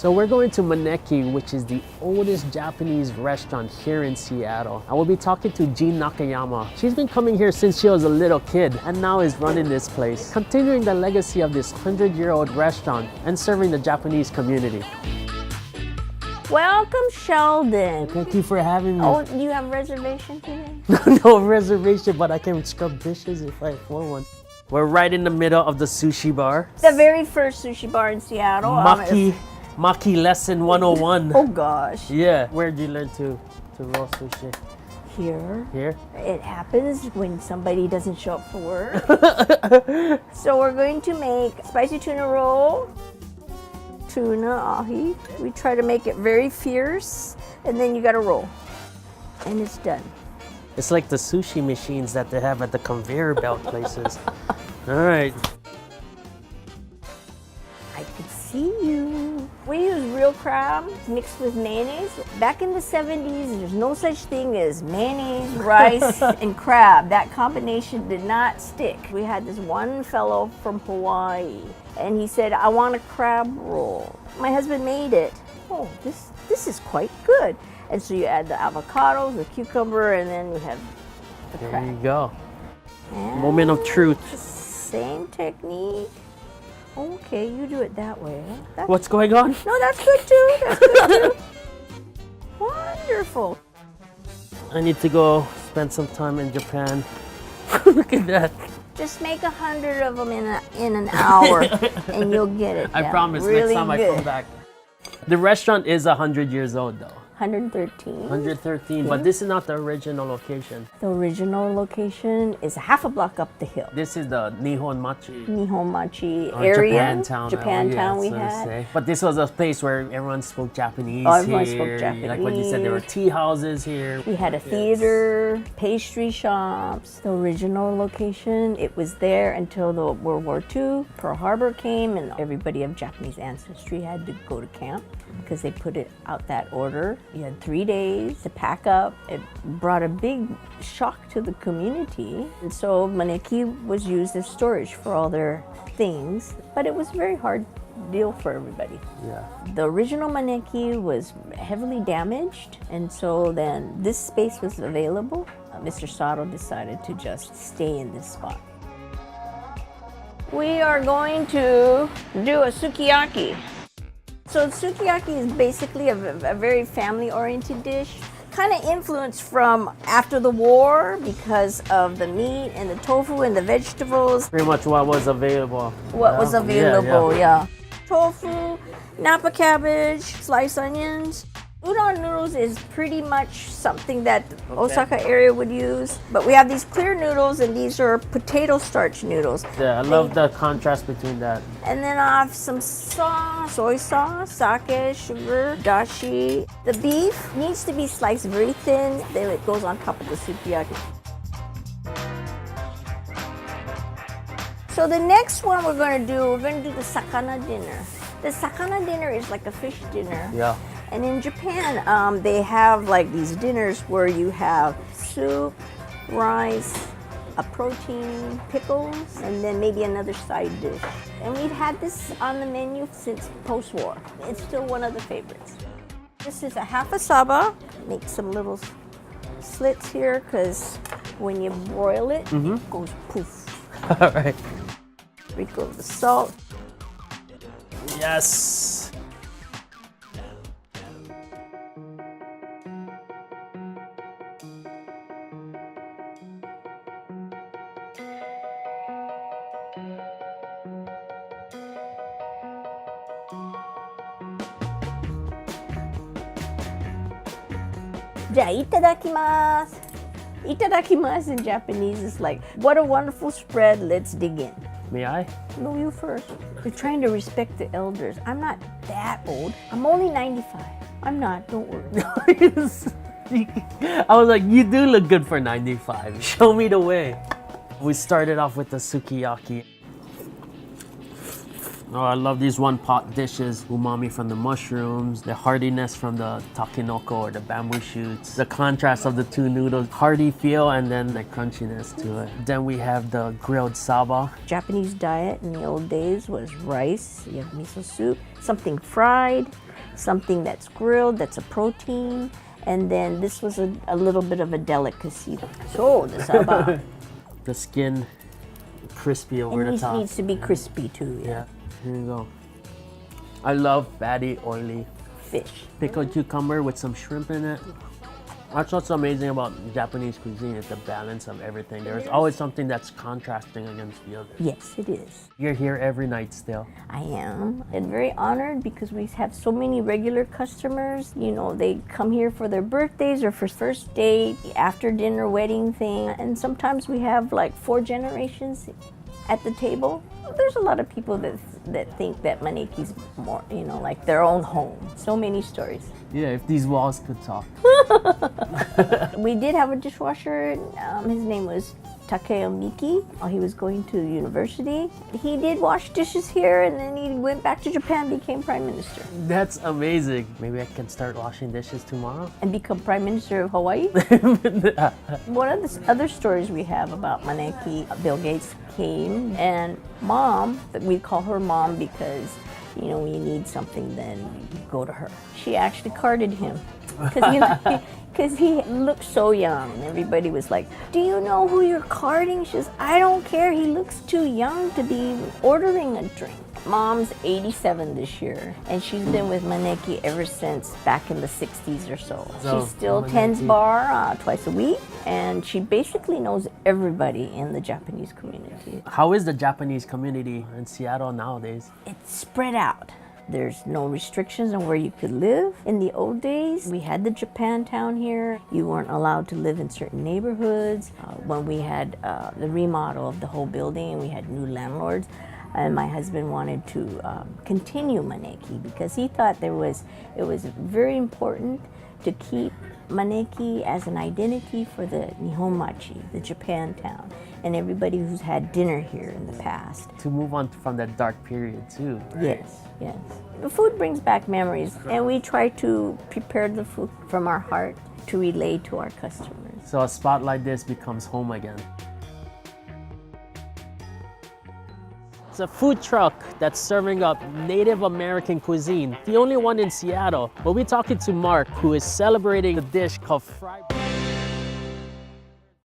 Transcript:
So we're going to Maneki, which is the oldest Japanese restaurant here in Seattle. I will be talking to Jean Nakayama. She's been coming here since she was a little kid and now is running this place, continuing the legacy of this 100-year-old restaurant and serving the Japanese community. Welcome, Sheldon. Thank you for having me. Oh, you have a reservation today? No reservation, but I can scrub dishes if I want one. We're right in the middle of the sushi bar. The very first sushi bar in Seattle. Maki lesson 101. Oh gosh. Yeah. Where'd you learn to roll sushi? Here. Here? It happens when somebody doesn't show up for work. So we're going to make spicy tuna roll, tuna ahi. We try to make it very fierce, and then you gotta roll. And it's done. It's like the sushi machines that they have at the conveyor belt places. All right. I can see you. We use real crab mixed with mayonnaise. Back in the 70s, there's no such thing as mayonnaise, rice, and crab. That combination did not stick. We had this one fellow from Hawaii, and he said, I want a crab roll. My husband made it. Oh, this is quite good. And so you add the avocados, the cucumber, and then you have the crab. There you go. And Moment of truth. same technique. Okay, you do it that way. What's going on? No, that's good too. That's good too. Wonderful. I need to go spend some time in Japan. Look at that. Just make 100 of them in an hour, and you'll get it. I promise really next time good. I come back. The restaurant is 100 years old though. 113. 113, but this is not the original location. The original location is half a block up the hill. This is the Nihon Machi. Nihon Machi area. Japantown. Japantown we so to had. say. But this was a place where everyone spoke Japanese. Oh, everyone here. spoke Japanese. Like what you said, there were tea houses here. We had a theater, pastry shops. The original location, it was there until the World War II. Pearl Harbor came and everybody of Japanese ancestry had to go to camp because they put it out that order. You had 3 days to pack up. It brought a big shock to the community. And so Maneki was used as storage for all their things, but it was a very hard deal for everybody. Yeah. The original Maneki was heavily damaged, and so then this space was available. Mr. Sato decided to just stay in this spot. We are going to do a sukiyaki. So sukiyaki is basically a very family-oriented dish, kind of influenced from after the war because of the meat and the tofu and the vegetables. Pretty much what was available. What was available, yeah. Tofu, napa cabbage, sliced onions. Udon noodles is pretty much something that the Osaka area would use. But we have these clear noodles, and these are potato starch noodles. Yeah, I love the contrast between that. And then I have some sauce, soy sauce, sake, sugar, dashi. The beef needs to be sliced very thin, then it goes on top of the sukiyaki. So the next one we're going to do the sakana dinner. The sakana dinner is like a fish dinner. Yeah. And in Japan, they have like these dinners where you have soup, rice, a protein, pickles, and then maybe another side dish. And we've had this on the menu since post-war. It's still one of the favorites. This is a half a saba. Make some little slits here because when you broil it, it goes poof. All right. Sprinkle the salt. Yes. Itadakimasu. Itadakimasu in Japanese is like, what a wonderful spread, let's dig in. May I? No, you first. You're trying to respect the elders. I'm not that old. I'm only 95. I'm not, don't worry. I was like, you do look good for 95. Show me the way. We started off with the sukiyaki. Oh, I love these one-pot dishes. Umami from the mushrooms, the hardiness from the takenoko or the bamboo shoots, the contrast of the two noodles, hearty feel, and then the crunchiness to it. Then we have the grilled saba. Japanese diet in the old days was rice, you have miso soup, something fried, something that's grilled, that's a protein, and then this was a little bit of a delicacy. So the saba. The skin crispy over And the it top. needs to be crispy too. Yeah, here you go. I love fatty, oily Fish. pickled cucumber with some shrimp in it. That's what's amazing about Japanese cuisine is the balance of everything. There's always something that's contrasting against the other. Yes, it is. You're here every night still. I am. And very honored because we have so many regular customers. You know, they come here for their birthdays or for first date, after dinner wedding thing. And sometimes we have like 4 generations at the table. There's a lot of people that think that Maneki's more, you know, like their own home. So many stories. Yeah, if these walls could talk. We did have a dishwasher. His name was Takeo Miki. While he was going to university, he did wash dishes here, and then he went back to Japan, became prime minister, That's amazing. Maybe I can start washing dishes tomorrow. and become prime minister of Hawaii. One of the other stories we have about Maneki, Bill Gates came, and mom, we call her mom because, you know, when you need something, then you go to her. She actually carded him because he looked so young. And everybody was like, do you know who you're carding? She says, I don't care. He looks too young to be ordering a drink. Mom's 87 this year, and she's been with Maneki ever since back in the 60s or so. So, She still Maneki- tends bar twice a week, and she basically knows everybody in the Japanese community. How is the Japanese community in Seattle nowadays? It's spread out. There's no restrictions on where you could live. In the old days, we had the Japantown here. You weren't allowed to live in certain neighborhoods. When we had the remodel of the whole building, we had new landlords. And my husband wanted to continue Maneki because he thought it was very important to keep Maneki as an identity for the Nihonmachi, the Japantown, and everybody who's had dinner here in the past. To move on from that dark period too. Right? Yes, yes. The food brings back memories, and we try to prepare the food from our heart to relay to our customers. So a spot like this becomes home again. It's a food truck that's serving up Native American cuisine, the only one in Seattle. We'll be talking to Mark, who is celebrating a dish called fried